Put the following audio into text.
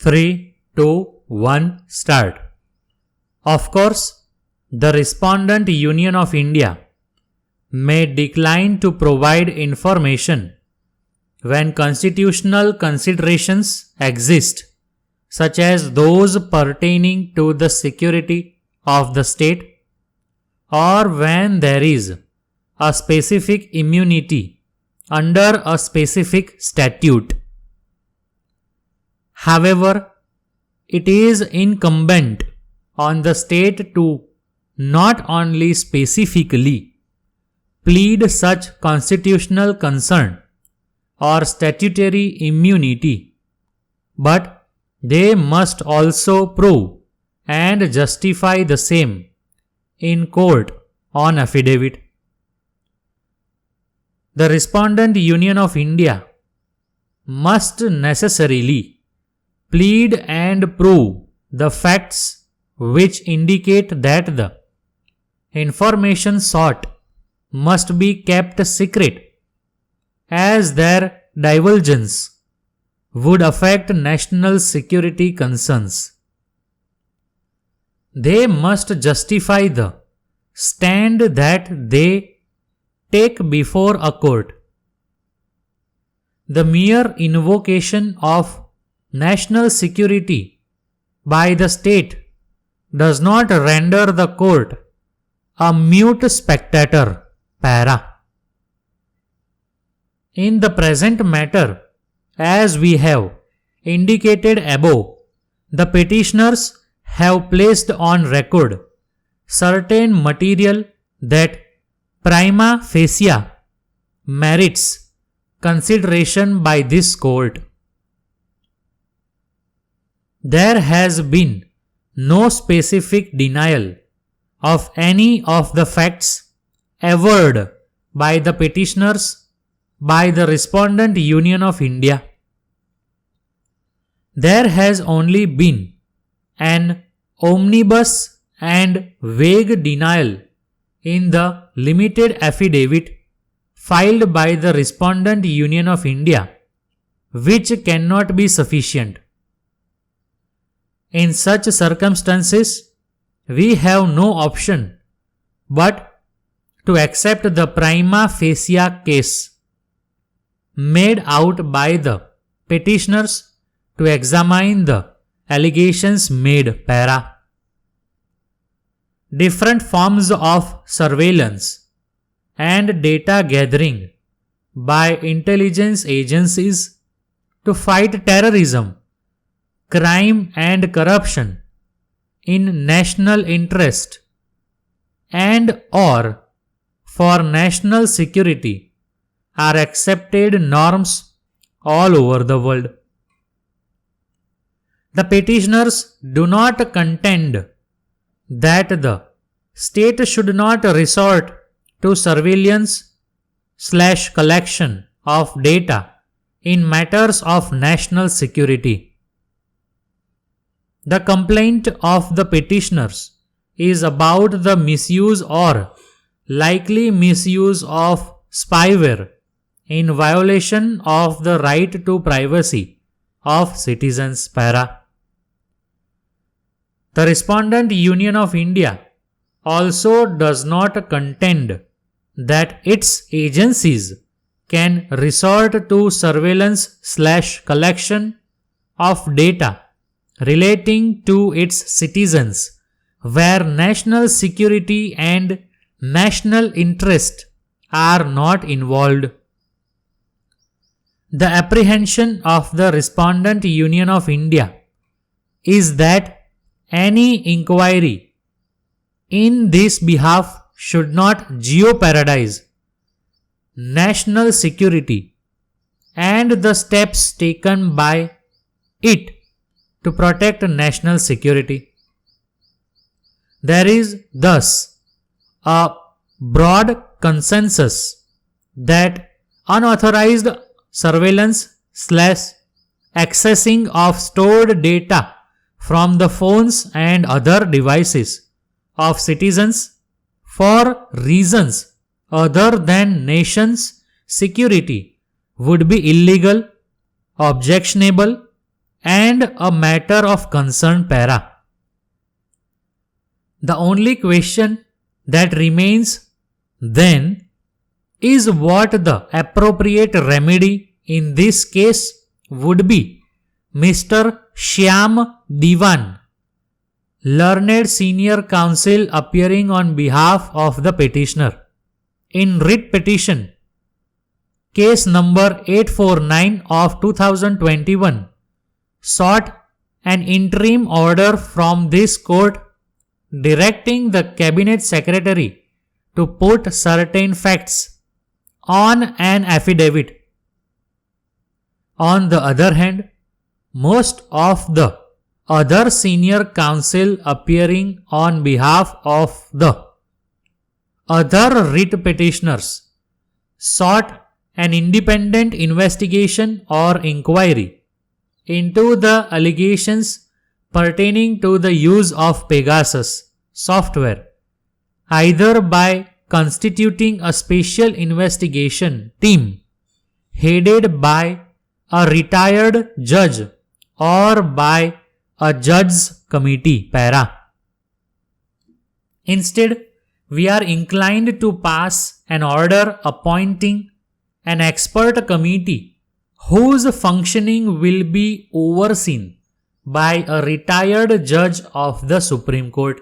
3, 2, 1, start. Of course, the Respondent Union of India may decline to provide information when constitutional considerations exist, such as those pertaining to the security of the state, or when there is a specific immunity under a specific statute. However, it is incumbent on the state to not only specifically plead such constitutional concern or statutory immunity, but they must also prove and justify the same in court on affidavit. The Respondent Union of India must necessarily plead and prove the facts which indicate that the information sought must be kept secret, as their divulgence would affect national security concerns. They must justify the stand that they take before a court. The mere invocation of national security by the state does not render the court a mute spectator. Para. In the present matter, as we have indicated above, the petitioners have placed on record certain material that prima facie merits consideration by this court. There has been no specific denial of any of the facts averred by the petitioners by the Respondent Union of India. There has only been an omnibus and vague denial in the limited affidavit filed by the Respondent Union of India, which cannot be sufficient. In such circumstances, we have no option but to accept the prima facie case made out by the petitioners to examine the allegations made. Para. Different forms of surveillance and data gathering by intelligence agencies to fight terrorism, crime and corruption in national interest and or for national security are accepted norms all over the world. The petitioners do not contend that the state should not resort to surveillance/collection of data in matters of national security. The complaint of the petitioners is about the misuse or likely misuse of spyware in violation of the right to privacy of citizens. Para. The Respondent Union of India also does not contend that its agencies can resort to surveillance/collection of data relating to its citizens where national security and national interest are not involved. The apprehension of the Respondent Union of India is that any inquiry in this behalf should not jeopardize national security and the steps taken by it to protect national security. There is thus a broad consensus that unauthorized surveillance/accessing of stored data from the phones and other devices of citizens for reasons other than nation's security would be illegal, objectionable, and a matter of concern para. The only question that remains then is what the appropriate remedy in this case would be. Mr. Shyam Diwan, learned senior counsel appearing on behalf of the petitioner, in writ petition case number 849 of 2021, sought an interim order from this court directing the cabinet secretary to put certain facts on an affidavit. On the other hand, most of the other senior counsel appearing on behalf of the other writ petitioners sought an independent investigation or inquiry into the allegations pertaining to the use of Pegasus software, either by constituting a special investigation team headed by a retired judge or by a judge's committee para. Instead, we are inclined to pass an order appointing an expert committee whose functioning will be overseen by a retired judge of the Supreme Court.